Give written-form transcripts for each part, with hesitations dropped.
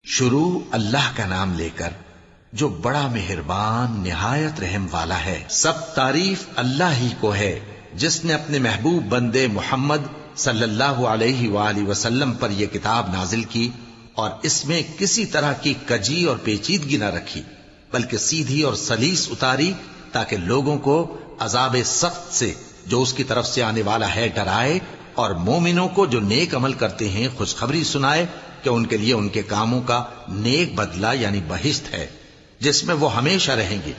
شروع اللہ کا نام لے کر جو بڑا مہربان نہایت رحم والا ہے۔ سب تعریف اللہ ہی کو ہے جس نے اپنے محبوب بندے محمد صلی اللہ علیہ وآلہ وسلم پر یہ کتاب نازل کی اور اس میں کسی طرح کی کجی اور پیچیدگی نہ رکھی، بلکہ سیدھی اور سلیس اتاری تاکہ لوگوں کو عذاب سخت سے جو اس کی طرف سے آنے والا ہے ڈرائے، اور مومنوں کو جو نیک عمل کرتے ہیں خوشخبری سنائے کہ ان کے لیے ان کے کاموں کا نیک بدلہ یعنی بہشت ہے جس میں وہ ہمیشہ رہیں گے،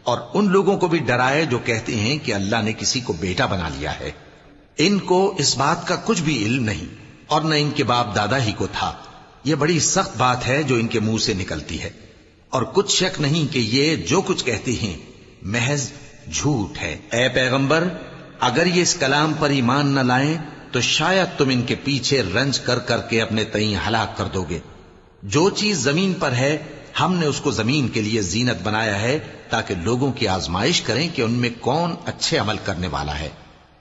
اور ان لوگوں کو بھی ڈرائے جو کہتے ہیں کہ اللہ نے کسی کو بیٹا بنا لیا ہے۔ ان کو اس بات کا کچھ بھی علم نہیں اور نہ ان کے باپ دادا ہی کو تھا۔ یہ بڑی سخت بات ہے جو ان کے منہ سے نکلتی ہے، اور کچھ شک نہیں کہ یہ جو کچھ کہتے ہیں محض جھوٹ ہے۔ اے پیغمبر، اگر یہ اس کلام پر ایمان نہ لائیں تو شاید تم ان کے پیچھے رنج کر کر کے اپنے تئیں ہلاک کر دو گے۔ جو چیز زمین پر ہے ہم نے اس کو زمین کے لیے زینت بنایا ہے تاکہ لوگوں کی آزمائش کریں کہ ان میں کون اچھے عمل کرنے والا ہے،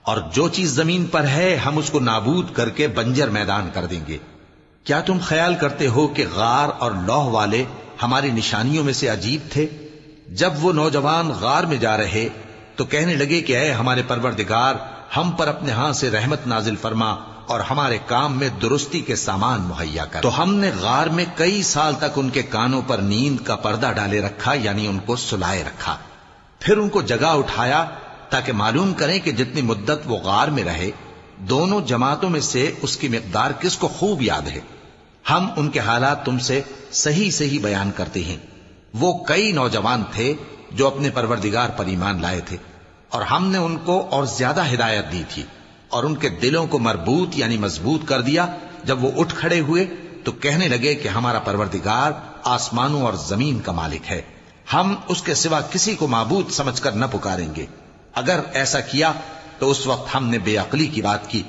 اور جو چیز زمین پر ہے ہم اس کو نابود کر کے بنجر میدان کر دیں گے۔ کیا تم خیال کرتے ہو کہ غار اور لوح والے ہماری نشانیوں میں سے عجیب تھے؟ جب وہ نوجوان غار میں جا رہے تو کہنے لگے کہ اے ہمارے پروردگار، ہم پر اپنے ہاں سے رحمت نازل فرما اور ہمارے کام میں درستی کے سامان مہیا کر۔ تو ہم نے غار میں کئی سال تک ان کے کانوں پر نیند کا پردہ ڈالے رکھا، یعنی ان کو سلائے رکھا، پھر ان کو جگا اٹھایا تاکہ معلوم کریں کہ جتنی مدت وہ غار میں رہے دونوں جماعتوں میں سے اس کی مقدار کس کو خوب یاد ہے۔ ہم ان کے حالات تم سے صحیح صحیح بیان کرتے ہیں۔ وہ کئی نوجوان تھے جو اپنے پروردگار پر ایمان لائے تھے، اور ہم نے ان کو اور زیادہ ہدایت دی تھی، اور ان کے دلوں کو مربوط یعنی مضبوط کر دیا۔ جب وہ اٹھ کھڑے ہوئے تو کہنے لگے کہ ہمارا پروردگار آسمانوں اور زمین کا مالک ہے، ہم اس کے سوا کسی کو معبود سمجھ کر نہ پکاریں گے۔ اگر ایسا کیا تو اس وقت ہم نے بے عقلی کی بات کی۔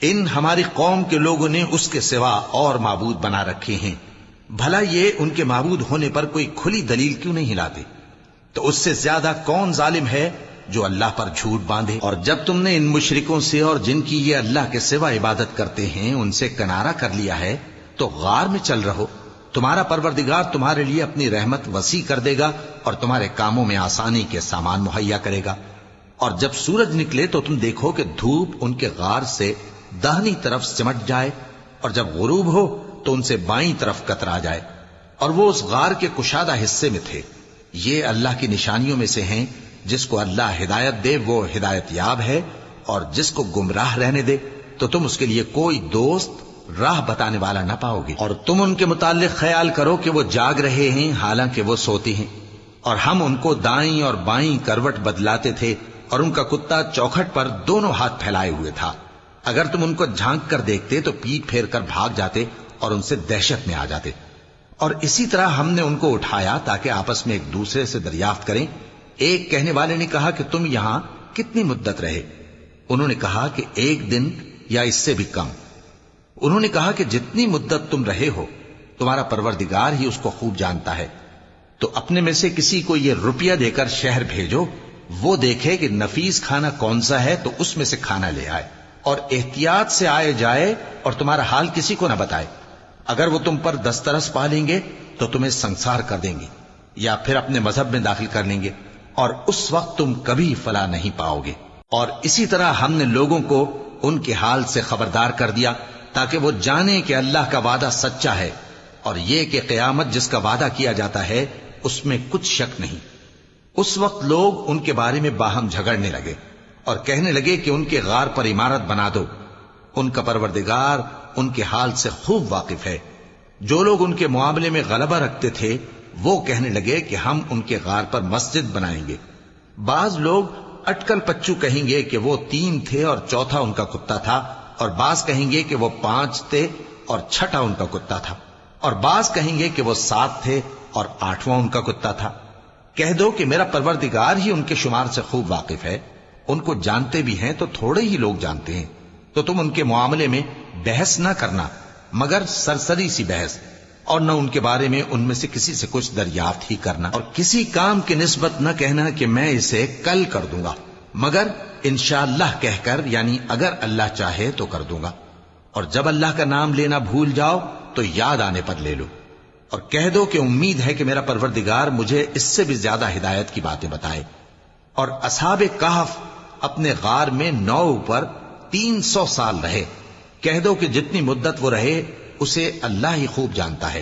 ان ہماری قوم کے لوگوں نے اس کے سوا اور معبود بنا رکھے ہیں، بھلا یہ ان کے معبود ہونے پر کوئی کھلی دلیل کیوں نہیں لاتے؟ تو اس سے زیادہ کون ظالم ہے جو اللہ پر جھوٹ باندھے؟ اور جب تم نے ان مشرکوں سے اور جن کی یہ اللہ کے سوا عبادت کرتے ہیں ان سے کنارہ کر لیا ہے تو غار میں چل رہو، تمہارا پروردگار تمہارے لیے اپنی رحمت وسیع کر دے گا اور تمہارے کاموں میں آسانی کے سامان مہیا کرے گا۔ اور جب سورج نکلے تو تم دیکھو کہ دھوپ ان کے غار سے داہنی طرف سمٹ جائے، اور جب غروب ہو تو ان سے بائیں طرف کترا جائے، اور وہ اس غار کے کشادہ حصے میں تھے۔ یہ اللہ کی نشانیوں میں سے ہیں، جس کو اللہ ہدایت دے وہ ہدایت یاب ہے، اور جس کو گمراہ رہنے دے تو تم اس کے لیے کوئی دوست راہ بتانے والا نہ پاؤ گے۔ اور تم ان کے متعلق خیال کرو کہ وہ جاگ رہے ہیں حالانکہ وہ سوتے ہیں، اور ہم ان کو دائیں اور بائیں کروٹ بدلاتے تھے، اور ان کا کتا چوکھٹ پر دونوں ہاتھ پھیلائے ہوئے تھا۔ اگر تم ان کو جھانک کر دیکھتے تو پیٹ پھیر کر بھاگ جاتے اور ان سے دہشت میں آ جاتے۔ اور اسی طرح ہم نے ان کو اٹھایا تاکہ آپس میں ایک دوسرے سے دریافت کریں۔ ایک کہنے والے نے کہا کہ تم یہاں کتنی مدت رہے؟ انہوں نے کہا کہ 1 دن یا اس سے بھی کم۔ انہوں نے کہا کہ جتنی مدت تم رہے ہو تمہارا پروردگار ہی اس کو خوب جانتا ہے، تو اپنے میں سے کسی کو یہ روپیہ دے کر شہر بھیجو، وہ دیکھے کہ نفیس کھانا کون سا ہے تو اس میں سے کھانا لے آئے، اور احتیاط سے آئے جائے اور تمہارا حال کسی کو نہ بتائے۔ اگر وہ تم پر دسترس پا لیں گے تو تمہیں سنسار کر دیں گے یا پھر اپنے مذہب میں داخل کر لیں گے، اور اس وقت تم کبھی فلاح نہیں پاؤ گے۔ اور اسی طرح ہم نے لوگوں کو ان کے حال سے خبردار کر دیا تاکہ وہ جانیں کہ اللہ کا وعدہ سچا ہے، اور یہ کہ قیامت جس کا وعدہ کیا جاتا ہے اس میں کچھ شک نہیں۔ اس وقت لوگ ان کے بارے میں باہم جھگڑنے لگے اور کہنے لگے کہ ان کے غار پر عمارت بنا دو۔ ان کا پروردگار ان کے حال سے خوب واقف ہے۔ جو لوگ ان کے معاملے میں غلبہ رکھتے تھے وہ کہنے لگے کہ ہم ان کے غار پر مسجد بنائیں گے۔ بعض لوگ اٹکل پچو کہیں گے کہ وہ 3 تھے اور چوتھا ان کا کتا تھا، اور بعض کہیں گے کہ وہ 5 تھے اور چھٹا ان کا کتا تھا، اور بعض کہیں گے کہ وہ 7 تھے اور 8واں ان کا کتا تھا۔ کہہ دو کہ میرا پروردگار ہی ان کے شمار سے خوب واقف ہے، ان کو جانتے بھی ہیں تو تھوڑے ہی لوگ جانتے ہیں۔ تو تم ان کے معاملے میں بحث نہ کرنا مگر سرسری سی بحث، اور نہ ان کے بارے میں ان میں سے کسی سے کچھ دریافت ہی کرنا، اور کسی کام کی نسبت نہ کہنا کہ میں اسے کل کر دوں گا، مگر انشاءاللہ کہہ کر یعنی اگر اللہ چاہے تو کر دوں گا۔ اور جب اللہ کا نام لینا بھول جاؤ تو یاد آنے پر لے لو۔ اور کہہ دو کہ امید ہے کہ میرا پروردگار مجھے اس سے بھی زیادہ ہدایت کی باتیں بتائے۔ اور اصحاب کہف اپنے غار میں 9 اوپر 300 سال رہے۔ کہہ دو کہ جتنی مدت وہ رہے اسے اللہ ہی خوب جانتا ہے،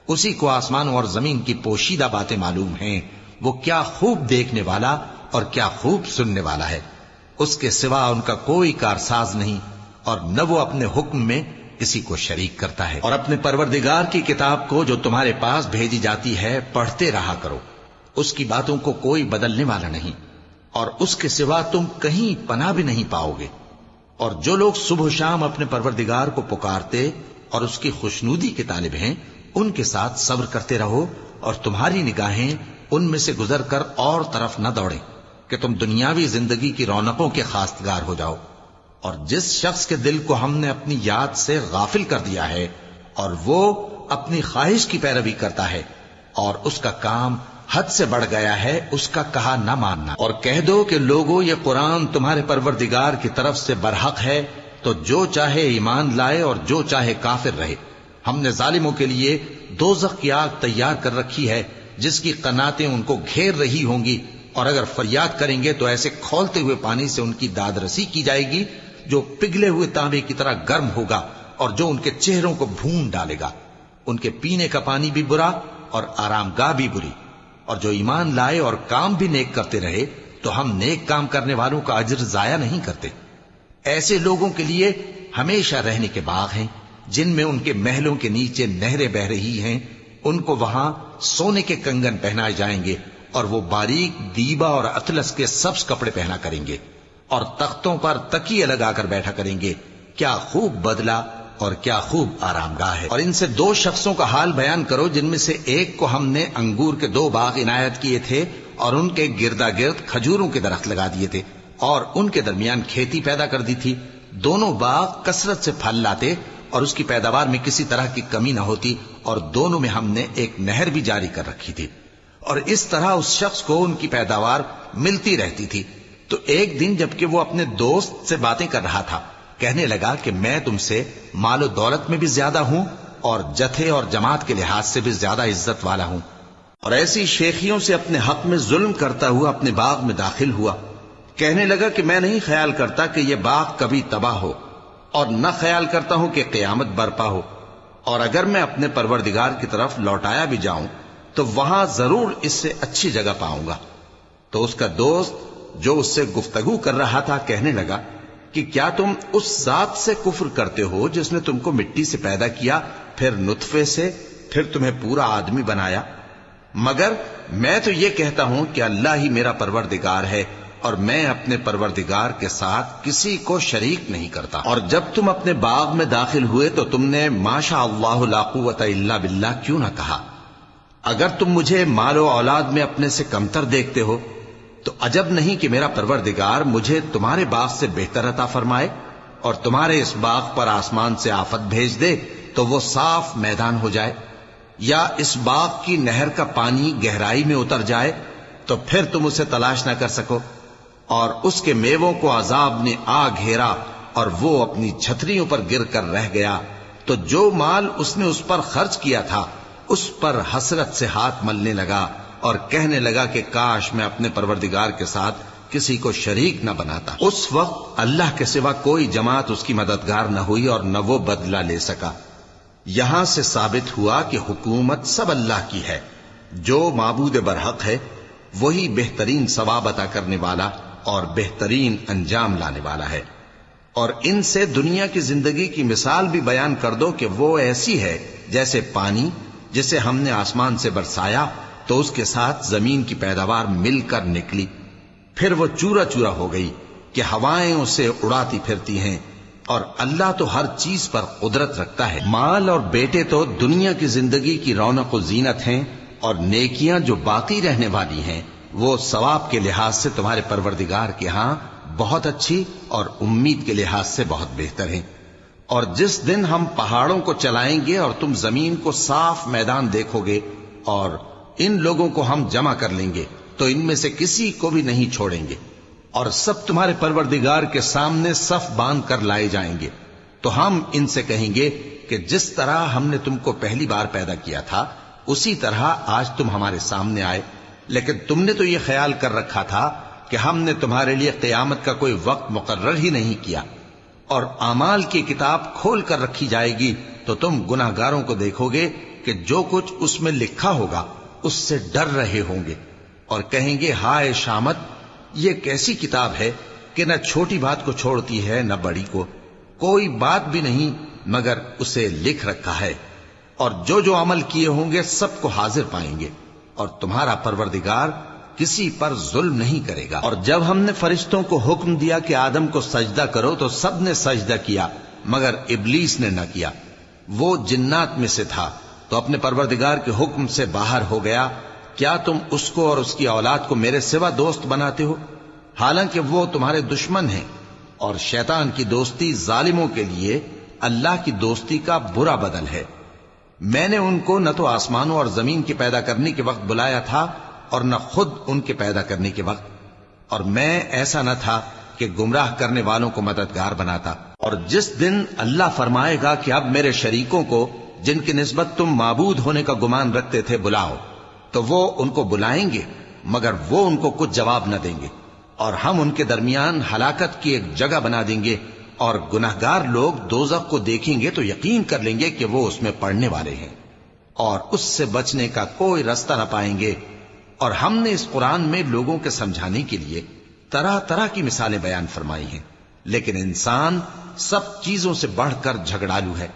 اسی کو آسمانوں اور زمین کی پوشیدہ باتیں معلوم ہیں، وہ کیا خوب دیکھنے والا اور کیا خوب سننے والا ہے۔ اس کے سوا ان کا کوئی کارساز نہیں، اور نہ وہ اپنے حکم میں کسی کو شریک کرتا ہے۔ اور اپنے پروردگار کی کتاب کو جو تمہارے پاس بھیجی جاتی ہے پڑھتے رہا کرو، اس کی باتوں کو کوئی بدلنے والا نہیں، اور اس کے سوا تم کہیں پناہ بھی نہیں پاؤ گے۔ اور جو لوگ صبح و شام اپنے پروردگار کو پکارتے اور اس کی خوشنودی کے طالب ہیں، ان کے ساتھ صبر کرتے رہو، اور تمہاری نگاہیں ان میں سے گزر کر اور طرف نہ دوڑیں کہ تم دنیاوی زندگی کی رونقوں کے خواستگار ہو جاؤ۔ اور جس شخص کے دل کو ہم نے اپنی یاد سے غافل کر دیا ہے اور وہ اپنی خواہش کی پیروی کرتا ہے اور اس کا کام حد سے بڑھ گیا ہے، اس کا کہا نہ ماننا۔ اور کہہ دو کہ لوگوں، یہ قرآن تمہارے پروردگار کی طرف سے برحق ہے، تو جو چاہے ایمان لائے اور جو چاہے کافر رہے۔ ہم نے ظالموں کے لیے دوزخ کی آگ تیار کر رکھی ہے جس کی قناتیں ان کو گھیر رہی ہوں گی، اور اگر فریاد کریں گے تو ایسے کھولتے ہوئے پانی سے ان کی داد رسی کی جائے گی جو پگھلے ہوئے تانبے کی طرح گرم ہوگا اور جو ان کے چہروں کو بھون ڈالے گا۔ ان کے پینے کا پانی بھی برا اور آرام گاہ بھی بری۔ اور جو ایمان لائے اور کام بھی نیک کرتے رہے تو ہم نیک کام کرنے والوں کا اجر ضائع نہیں کرتے۔ ایسے لوگوں کے لیے ہمیشہ رہنے کے باغ ہیں جن میں ان کے محلوں کے نیچے نہریں بہ رہی ہیں، ان کو وہاں سونے کے کنگن پہنائے جائیں گے، اور وہ باریک دیبا اور اطلس کے سبز کپڑے پہنا کریں گے، اور تختوں پر تکیے لگا کر بیٹھا کریں گے۔ کیا خوب بدلہ اور کیا خوب آرام گاہ ہے۔ اور ان سے 2 شخصوں کا حال بیان کرو جن میں سے ایک کو ہم نے انگور کے 2 باغ عنایت کیے تھے اور ان کے گردا گرد کھجوروں کے درخت لگا دیے تھے اور ان کے درمیان کھیتی پیدا کر دی تھی۔ دونوں باغ کثرت سے پھل لاتے اور اس کی پیداوار میں کسی طرح کی کمی نہ ہوتی، اور دونوں میں ہم نے ایک نہر بھی جاری کر رکھی تھی، اور اس طرح اس شخص کو ان کی پیداوار ملتی رہتی تھی۔ تو ایک دن جبکہ وہ اپنے دوست سے باتیں کر رہا تھا، کہنے لگا کہ میں تم سے مال و دولت میں بھی زیادہ ہوں اور جتھے اور جماعت کے لحاظ سے بھی زیادہ عزت والا ہوں، اور ایسی شیخیوں سے اپنے حق میں ظلم کرتا ہوا اپنے باغ میں داخل ہوا۔ کہنے لگا کہ میں نہیں خیال کرتا کہ یہ باغ کبھی تباہ ہو، اور نہ خیال کرتا ہوں کہ قیامت برپا ہو، اور اگر میں اپنے پروردگار کی طرف لوٹایا بھی جاؤں تو وہاں ضرور اس سے اچھی جگہ پاؤں گا۔ تو اس کا دوست جو اس سے گفتگو کر رہا تھا کہنے لگا کہ کیا تم اس ذات سے کفر کرتے ہو جس نے تم کو مٹی سے پیدا کیا، پھر نطفے سے، پھر تمہیں پورا آدمی بنایا؟ مگر میں تو یہ کہتا ہوں کہ اللہ ہی میرا پروردگار ہے، اور میں اپنے پروردگار کے ساتھ کسی کو شریک نہیں کرتا۔ اور جب تم اپنے باغ میں داخل ہوئے تو تم نے ما شاء اللہ لا قوت الا باللہ کیوں نہ کہا؟ اگر تم مجھے مال و اولاد میں اپنے سے کمتر دیکھتے ہو تو عجب نہیں کہ میرا پروردگار مجھے تمہارے باغ سے بہتر عطا فرمائے، اور تمہارے اس باغ پر آسمان سے آفت بھیج دے تو وہ صاف میدان ہو جائے، یا اس باغ کی نہر کا پانی گہرائی میں اتر جائے تو پھر تم اسے تلاش نہ کر سکو، اور اس کے میووں کو عذاب نے آ گھیرا اور وہ اپنی چھتریوں پر گر کر رہ گیا، تو جو مال اس نے اس پر خرچ کیا تھا اس پر حسرت سے ہاتھ ملنے لگا اور کہنے لگا کہ کاش میں اپنے پروردگار کے ساتھ کسی کو شریک نہ بناتا۔ اس وقت اللہ کے سوا کوئی جماعت اس کی مددگار نہ ہوئی اور نہ وہ بدلہ لے سکا۔ یہاں سے ثابت ہوا کہ حکومت سب اللہ کی ہے، جو معبود برحق ہے وہی بہترین ثواب عطا کرنے والا اور بہترین انجام لانے والا ہے۔ اور ان سے دنیا کی زندگی کی مثال بھی بیان کر دو کہ وہ ایسی ہے جیسے پانی جسے ہم نے آسمان سے برسایا تو اس کے ساتھ زمین کی پیداوار مل کر نکلی، پھر وہ چورا چورا ہو گئی کہ ہوائیں اسے اڑاتی پھرتی ہیں، اور اللہ تو ہر چیز پر قدرت رکھتا ہے۔ مال اور بیٹے تو دنیا کی زندگی کی رونق و زینت ہیں، اور نیکیاں جو باقی رہنے والی ہیں وہ ثواب کے لحاظ سے تمہارے پروردگار کے ہاں بہت اچھی اور امید کے لحاظ سے بہت بہتر ہیں۔ اور جس دن ہم پہاڑوں کو چلائیں گے اور تم زمین کو صاف میدان دیکھو گے، اور ان لوگوں کو ہم جمع کر لیں گے تو ان میں سے کسی کو بھی نہیں چھوڑیں گے، اور سب تمہارے پروردگار کے سامنے صف باندھ کر لائے جائیں گے، تو ہم ان سے کہیں گے کہ جس طرح ہم نے تم کو پہلی بار پیدا کیا تھا اسی طرح آج تم ہمارے سامنے آئے، لیکن تم نے تو یہ خیال کر رکھا تھا کہ ہم نے تمہارے لیے قیامت کا کوئی وقت مقرر ہی نہیں کیا، اور اعمال کی کتاب کھول کر رکھی جائے گی تو تم گناہگاروں کو دیکھو گے کہ جو کچھ اس میں لکھا ہوگا اس سے ڈر رہے ہوں گے، اور کہیں گے ہائے شامت، یہ کیسی کتاب ہے کہ نہ چھوٹی بات کو چھوڑتی ہے نہ بڑی کو، کوئی بات بھی نہیں مگر اسے لکھ رکھا ہے، اور جو جو عمل کیے ہوں گے سب کو حاضر پائیں گے، اور تمہارا پروردگار کسی پر ظلم نہیں کرے گا۔ اور جب ہم نے فرشتوں کو حکم دیا کہ آدم کو سجدہ کرو تو سب نے سجدہ کیا مگر ابلیس نے نہ کیا، وہ جنات میں سے تھا تو اپنے پروردگار کے حکم سے باہر ہو گیا۔ کیا تم اس کو اور اس کی اولاد کو میرے سوا دوست بناتے ہو، حالانکہ وہ تمہارے دشمن ہیں، اور شیطان کی دوستی ظالموں کے لیے اللہ کی دوستی کا برا بدل ہے۔ میں نے ان کو نہ تو آسمانوں اور زمین کے پیدا کرنے کے وقت بلایا تھا اور نہ خود ان کے پیدا کرنے کے وقت، اور میں ایسا نہ تھا کہ گمراہ کرنے والوں کو مددگار بناتا۔ اور جس دن اللہ فرمائے گا کہ اب میرے شریکوں کو جن کی نسبت تم معبود ہونے کا گمان رکھتے تھے بلاؤ، تو وہ ان کو بلائیں گے مگر وہ ان کو کچھ جواب نہ دیں گے، اور ہم ان کے درمیان ہلاکت کی ایک جگہ بنا دیں گے، اور گناہگار لوگ دوزخ کو دیکھیں گے تو یقین کر لیں گے کہ وہ اس میں پڑنے والے ہیں، اور اس سے بچنے کا کوئی راستہ نہ پائیں گے۔ اور ہم نے اس قرآن میں لوگوں کے سمجھانے کے لیے طرح طرح کی مثالیں بیان فرمائی ہیں، لیکن انسان سب چیزوں سے بڑھ کر جھگڑالو ہے،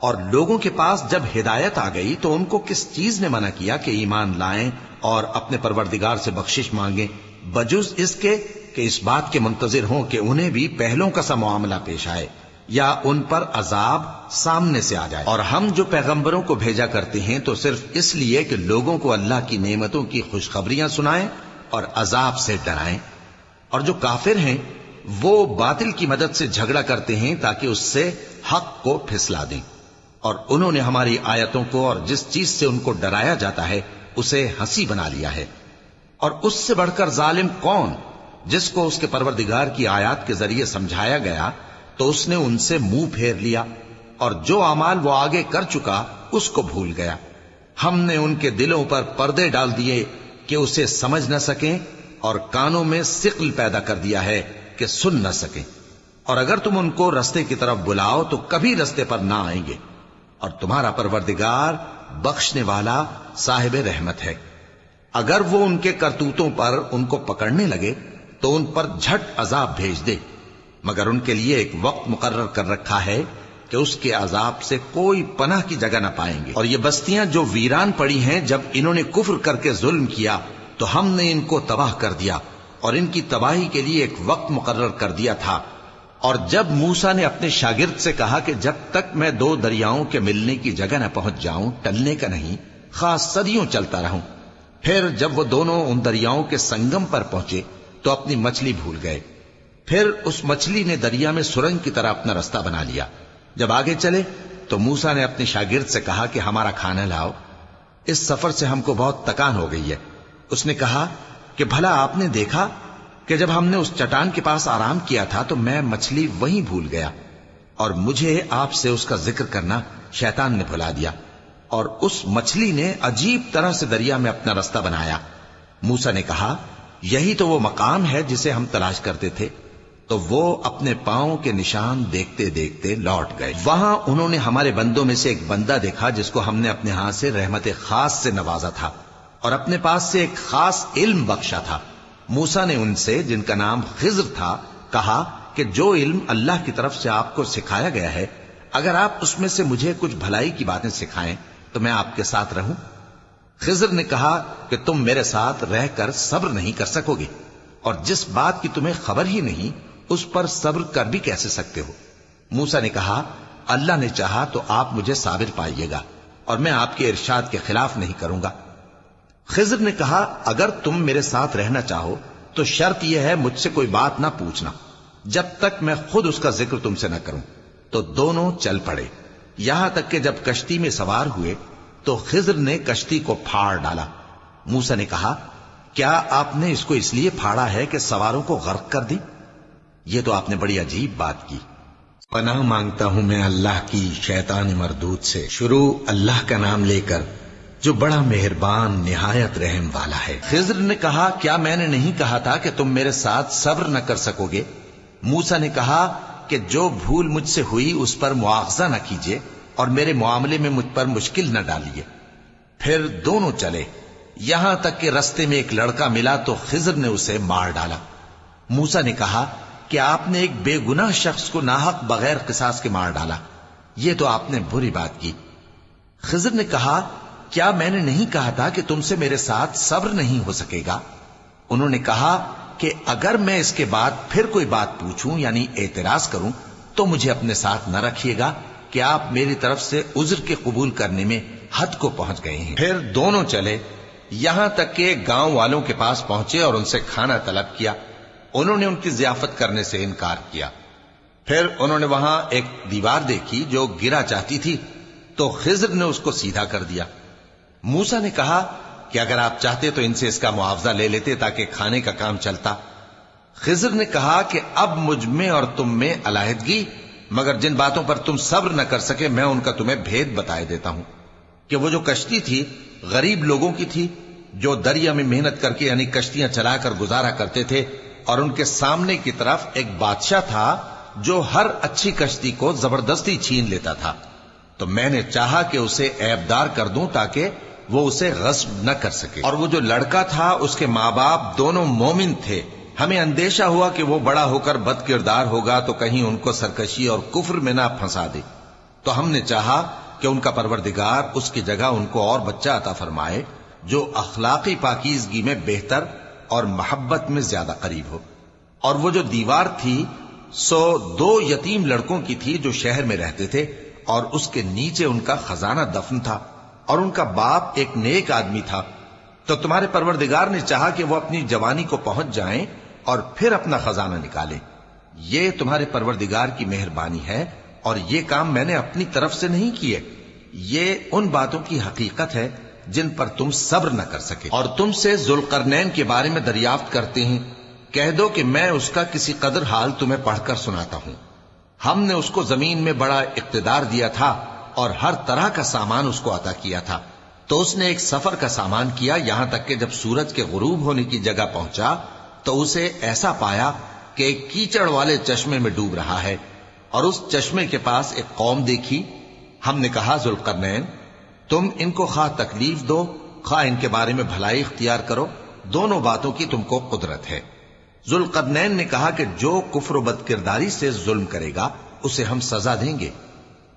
اور لوگوں کے پاس جب ہدایت آ گئی تو ان کو کس چیز نے منع کیا کہ ایمان لائیں اور اپنے پروردگار سے بخشش مانگیں، بجز اس کے کہ اس بات کے منتظر ہوں کہ انہیں بھی پہلوں کا سا معاملہ پیش آئے یا ان پر عذاب سامنے سے آ جائے۔ اور ہم جو پیغمبروں کو بھیجا کرتے ہیں تو صرف اس لیے کہ لوگوں کو اللہ کی نعمتوں کی خوشخبریاں سنائیں اور عذاب سے ڈرائیں، اور جو کافر ہیں وہ باطل کی مدد سے جھگڑا کرتے ہیں تاکہ اس سے حق کو پھسلا دیں، اور انہوں نے ہماری آیتوں کو اور جس چیز سے ان کو ڈرایا جاتا ہے اسے ہنسی بنا لیا ہے۔ اور اس سے بڑھ کر ظالم کون، جس کو اس کے پروردگار کی آیات کے ذریعے سمجھایا گیا تو اس نے ان سے منہ پھیر لیا، اور جو اعمال وہ آگے کر چکا اس کو بھول گیا۔ ہم نے ان کے دلوں پر پردے ڈال دیے کہ اسے سمجھ نہ سکیں، اور کانوں میں ثقل پیدا کر دیا ہے کہ سن نہ سکیں، اور اگر تم ان کو رستے کی طرف بلاؤ تو کبھی رستے پر نہ آئیں گے، اور تمہارا پروردگار بخشنے والا صاحب رحمت ہے۔ اگر وہ ان کے کرتوتوں پر ان کو پکڑنے لگے تو ان پر جھٹ عذاب بھیج دے، مگر ان کے لیے ایک وقت مقرر کر رکھا ہے کہ اس کے عذاب سے کوئی پناہ کی جگہ نہ پائیں گے۔ اور یہ بستیاں جو ویران پڑی ہیں، جب انہوں نے کفر کر کے ظلم کیا تو ہم نے ان کو تباہ کر دیا، اور ان کی تباہی کے لیے ایک وقت مقرر کر دیا تھا۔ اور جب موسیٰ نے اپنے شاگرد سے کہا کہ جب تک میں دو دریاؤں کے ملنے کی جگہ نہ پہنچ جاؤں ٹلنے کا نہیں، خاص صدیوں چلتا رہوں، پھر جب وہ دونوں ان دریاؤں کے سنگم پر پہنچے تو اپنی مچھلی بھول گئے، پھر اس مچھلی نے دریا میں سرنگ کی طرح اپنا راستہ بنا لیا۔ جب آگے چلے تو موسیٰ نے اپنے شاگرد سے کہا کہ ہمارا کھانا لاؤ، اس سفر سے ہم کو بہت تکان ہو گئی ہے۔ اس نے کہا کہ بھلا آپ نے دیکھا کہ جب ہم نے اس چٹان کے پاس آرام کیا تھا تو میں مچھلی وہیں بھول گیا، اور مجھے آپ سے اس کا ذکر کرنا شیطان نے بھلا دیا، اور اس مچھلی نے عجیب طرح سے دریا میں اپنا راستہ بنایا۔ موسیٰ نے کہا یہی تو وہ مقام ہے جسے ہم تلاش کرتے تھے، تو وہ اپنے پاؤں کے نشان دیکھتے دیکھتے لوٹ گئے۔ وہاں انہوں نے ہمارے بندوں میں سے ایک بندہ دیکھا جس کو ہم نے اپنے ہاتھ سے رحمت خاص سے نوازا تھا، اور اپنے پاس سے ایک خاص علم بخشا تھا۔ موسیٰ نے ان سے جن کا نام خضر تھا کہا کہ جو علم اللہ کی طرف سے آپ کو سکھایا گیا ہے، اگر آپ اس میں سے مجھے کچھ بھلائی کی باتیں سکھائیں تو میں آپ کے ساتھ رہوں۔ خضر نے کہا کہ تم میرے ساتھ رہ کر صبر نہیں کر سکو گے، اور جس بات کی تمہیں خبر ہی نہیں اس پر صبر کر بھی کیسے سکتے ہو؟ موسیٰ نے کہا اللہ نے چاہا تو آپ مجھے صابر پائیے گا، اور میں آپ کے ارشاد کے خلاف نہیں کروں گا۔ خضر نے کہا اگر تم میرے ساتھ رہنا چاہو تو شرط یہ ہے مجھ سے کوئی بات نہ پوچھنا جب تک میں خود اس کا ذکر تم سے نہ کروں۔ تو دونوں چل پڑے، یہاں تک کہ جب کشتی میں سوار ہوئے تو خضر نے کشتی کو پھاڑ ڈالا۔ موسیٰ نے کہا کیا آپ نے اس کو اس لیے پھاڑا ہے کہ سواروں کو غرق کر دی؟ یہ تو آپ نے بڑی عجیب بات کی۔ پناہ مانگتا ہوں میں اللہ کی شیطان مردود سے۔ شروع اللہ کا نام لے کر جو بڑا مہربان نہایت رحم والا ہے۔ خضر نے کہا کیا میں نے نہیں کہا تھا کہ تم میرے ساتھ صبر نہ کر سکو گے؟ موسیٰ نے کہا کہ جو بھول مجھ سے ہوئی اس پر مواخذہ نہ کیجیے اور میرے معاملے میں مجھ پر مشکل نہ ڈالیے۔ پھر دونوں چلے، یہاں تک کہ رستے میں ایک لڑکا ملا تو خضر نے اسے مار ڈالا۔ موسیٰ نے کہا کہ آپ نے ایک بے گناہ شخص کو ناحق بغیر قصاص کے مار ڈالا، یہ تو آپ نے بری بات کی۔ خضر نے کہا کیا میں نے نہیں کہا تھا کہ تم سے میرے ساتھ صبر نہیں ہو سکے گا؟ انہوں نے کہا کہ اگر میں اس کے بعد پھر کوئی بات پوچھوں یعنی اعتراض کروں تو مجھے اپنے ساتھ نہ رکھیے گا کہ آپ میری طرف سے عذر کے قبول کرنے میں حد کو پہنچ گئے ہیں۔ پھر دونوں چلے، یہاں تک کہ گاؤں والوں کے پاس پہنچے اور ان سے کھانا طلب کیا۔ انہوں نے ان کی ضیافت کرنے سے انکار کیا۔ پھر انہوں نے وہاں ایک دیوار دیکھی جو گرا چاہتی تھی تو خضر نے اس کو سیدھا کر دیا۔ موسیٰ نے کہا کہ اگر آپ چاہتے تو ان سے اس کا معاوضہ لے لیتے تاکہ کھانے کا کام چلتا۔ خضر نے کہا کہ اب مجھ میں اور تم میں علیحدگی، مگر جن باتوں پر تم صبر نہ کر سکے میں ان کا تمہیں بھید بتائے دیتا ہوں کہ وہ جو کشتی تھی غریب لوگوں کی تھی جو دریا میں محنت کر کے یعنی کشتیاں چلا کر گزارا کرتے تھے، اور ان کے سامنے کی طرف ایک بادشاہ تھا جو ہر اچھی کشتی کو زبردستی چھین لیتا تھا، تو میں نے چاہا کہ اسے عیبدار کر دوں تاکہ وہ اسے غصب نہ کر سکے۔ اور وہ جو لڑکا تھا اس کے ماں باپ دونوں مومن تھے، ہمیں اندیشہ ہوا کہ وہ بڑا ہو کر بد کردار ہوگا تو کہیں ان کو سرکشی اور کفر میں نہ پھنسا دے، تو ہم نے چاہا کہ ان کا پروردگار اس کی جگہ ان کو اور بچہ عطا فرمائے جو اخلاقی پاکیزگی میں بہتر اور محبت میں زیادہ قریب ہو۔ اور وہ جو دیوار تھی سو 2 یتیم لڑکوں کی تھی جو شہر میں رہتے تھے، اور اس کے نیچے ان کا خزانہ دفن تھا، اور ان کا باپ ایک نیک آدمی تھا۔ تو تمہارے پروردگار نے چاہا کہ وہ اپنی جوانی کو پہنچ جائیں اور پھر اپنا خزانہ نکالے۔ یہ تمہارے پروردگار کی مہربانی ہے، اور یہ کام میں نے اپنی طرف سے نہیں کیے، یہ ان باتوں کی حقیقت ہے جن پر تم صبر نہ کر سکے۔ اور تم سے ذوالقرنین کے بارے میں دریافت کرتے ہیں، کہہ دو کہ میں اس کا کسی قدر حال تمہیں پڑھ کر سناتا ہوں۔ ہم نے اس کو زمین میں بڑا اقتدار دیا تھا اور ہر طرح کا سامان اس کو عطا کیا تھا، تو اس نے ایک سفر کا سامان کیا، یہاں تک کہ جب سورج کے غروب ہونے کی جگہ پہنچا تو اسے ایسا پایا کہ ایک کیچڑ والے چشمے میں ڈوب رہا ہے، اور اس چشمے کے پاس ایک قوم دیکھی۔ ہم نے کہا ذوالقرنین تم ان کو خواہ تکلیف دو خواہ ان کے بارے میں بھلائی اختیار کرو، دونوں باتوں کی تم کو قدرت ہے۔ ذوالقرنین نے کہا کہ جو کفر و بد کرداری سے ظلم کرے گا اسے ہم سزا دیں گے،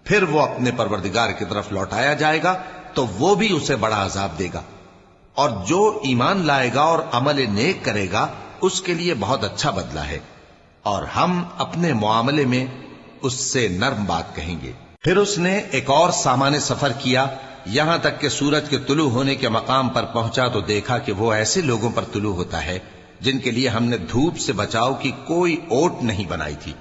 پھر وہ اپنے پروردگار کی طرف لوٹایا جائے گا تو وہ بھی اسے بڑا عذاب دے گا، اور جو ایمان لائے گا اور عمل نیک کرے گا اس کے لیے بہت اچھا بدلہ ہے، اور ہم اپنے معاملے میں اس سے نرم بات کہیں گے۔ پھر اس نے ایک اور سامان سفر کیا، یہاں تک کہ سورج کے طلوع ہونے کے مقام پر پہنچا تو دیکھا کہ وہ ایسے لوگوں پر طلوع ہوتا ہے جن کے لیے ہم نے دھوپ سے بچاؤ کی کوئی اوٹ نہیں بنائی تھی۔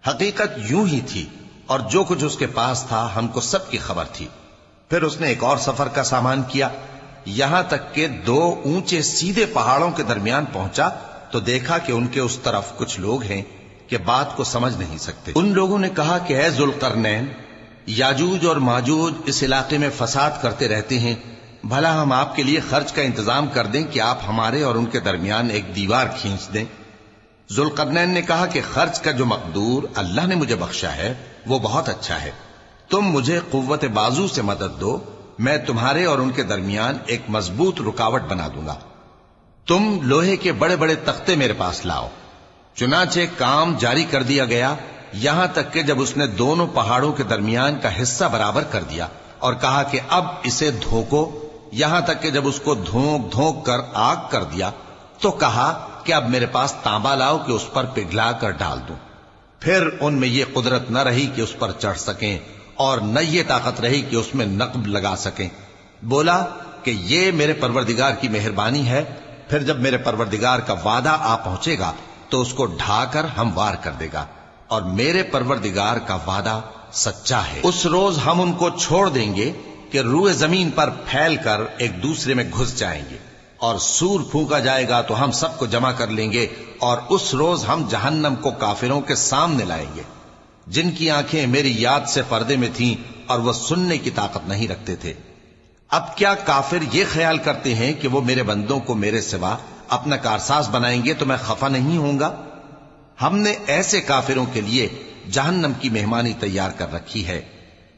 حقیقت یوں ہی تھی، اور جو کچھ اس کے پاس تھا ہم کو سب کی خبر تھی۔ پھر اس نے ایک اور سفر کا سامان کیا، یہاں تک کہ 2 اونچے سیدھے پہاڑوں کے درمیان پہنچا تو دیکھا کہ ان کے اس طرف کچھ لوگ ہیں کہ بات کو سمجھ نہیں سکتے۔ ان لوگوں نے کہا کہ اے ذوالقرنین، یاجوج اور ماجوج اس علاقے میں فساد کرتے رہتے ہیں، بھلا ہم آپ کے لیے خرچ کا انتظام کر دیں کہ آپ ہمارے اور ان کے درمیان ایک دیوار کھینچ دیں۔ ذوالقرنین نے کہا کہ خرچ کا جو مقدور اللہ نے مجھے بخشا ہے وہ بہت اچھا ہے، تم مجھے قوت بازو سے مدد دو، میں تمہارے اور ان کے درمیان ایک مضبوط رکاوٹ بنا دوں گا۔ تم لوہے کے بڑے بڑے تختے میرے پاس لاؤ۔ چنانچہ کام جاری کر دیا گیا، یہاں تک کہ جب اس نے دونوں پہاڑوں کے درمیان کا حصہ برابر کر دیا اور کہا کہ اب اسے دھوکو، یہاں تک کہ جب اس کو دھونک دھونک کر آگ کر دیا تو کہا کہ اب میرے پاس تانبا لاؤ کہ اس پر پگھلا کر ڈال دوں۔ پھر ان میں یہ قدرت نہ رہی کہ اس پر چڑھ سکیں، اور نہ یہ طاقت رہی کہ اس میں نقب لگا سکیں۔ بولا کہ یہ میرے پروردگار کی مہربانی ہے، پھر جب میرے پروردگار کا وعدہ آ پہنچے گا تو اس کو ڈھا کر ہموار کر دے گا، اور میرے پروردگار کا وعدہ سچا ہے۔ اس روز ہم ان کو چھوڑ دیں گے کہ روئے زمین پر پھیل کر ایک دوسرے میں گھس جائیں گے، اور سور پھونکا جائے گا تو ہم سب کو جمع کر لیں گے، اور اس روز ہم جہنم کو کافروں کے سامنے لائیں گے جن کی آنکھیں میری یاد سے پردے میں تھیں اور وہ سننے کی طاقت نہیں رکھتے تھے۔ اب کیا کافر یہ خیال کرتے ہیں کہ وہ میرے بندوں کو میرے سوا اپنا کارساز بنائیں گے تو میں خفا نہیں ہوں گا؟ ہم نے ایسے کافروں کے لیے جہنم کی مہمانی تیار کر رکھی ہے۔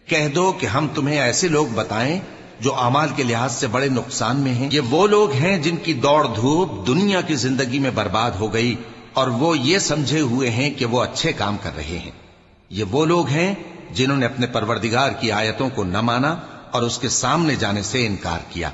کہہ دو کہ ہم تمہیں ایسے لوگ بتائیں جو اعمال کے لحاظ سے بڑے نقصان میں ہیں۔ یہ وہ لوگ ہیں جن کی دوڑ دھوپ دنیا کی زندگی میں برباد ہو گئی اور وہ یہ سمجھے ہوئے ہیں کہ وہ اچھے کام کر رہے ہیں۔ یہ وہ لوگ ہیں جنہوں نے اپنے پروردگار کی آیتوں کو نہ مانا اور اس کے سامنے جانے سے انکار کیا،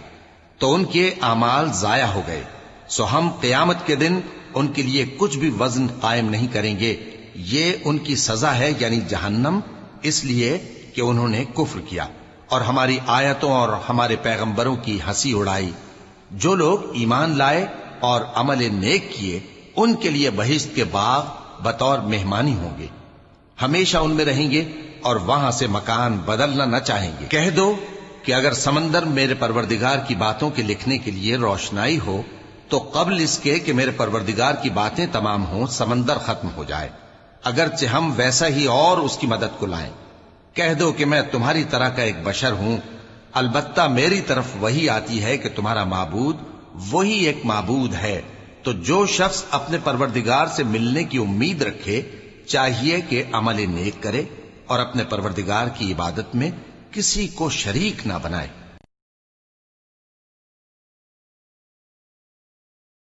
تو ان کے اعمال ضائع ہو گئے۔ سو ہم قیامت کے دن ان کے لیے کچھ بھی وزن قائم نہیں کریں گے۔ یہ ان کی سزا ہے، یعنی جہنم، اس لیے کہ انہوں نے کفر کیا اور ہماری آیتوں اور ہمارے پیغمبروں کی ہنسی اڑائی۔ جو لوگ ایمان لائے اور عمل نیک کیے ان کے لیے بہشت کے باغ بطور مہمانی ہوں گے، ہمیشہ ان میں رہیں گے اور وہاں سے مکان بدلنا نہ چاہیں گے۔ کہہ دو کہ اگر سمندر میرے پروردگار کی باتوں کے لکھنے کے لیے روشنائی ہو تو قبل اس کے کہ میرے پروردگار کی باتیں تمام ہوں سمندر ختم ہو جائے، اگرچہ ہم ویسا ہی اور اس کی مدد کو لائیں۔ کہہ دو کہ میں تمہاری طرح کا ایک بشر ہوں، البتہ میری طرف وہی آتی ہے کہ تمہارا معبود وہی ایک معبود ہے۔ تو جو شخص اپنے پروردگار سے ملنے کی امید رکھے چاہیے کہ عمل نیک کرے اور اپنے پروردگار کی عبادت میں کسی کو شریک نہ بنائے۔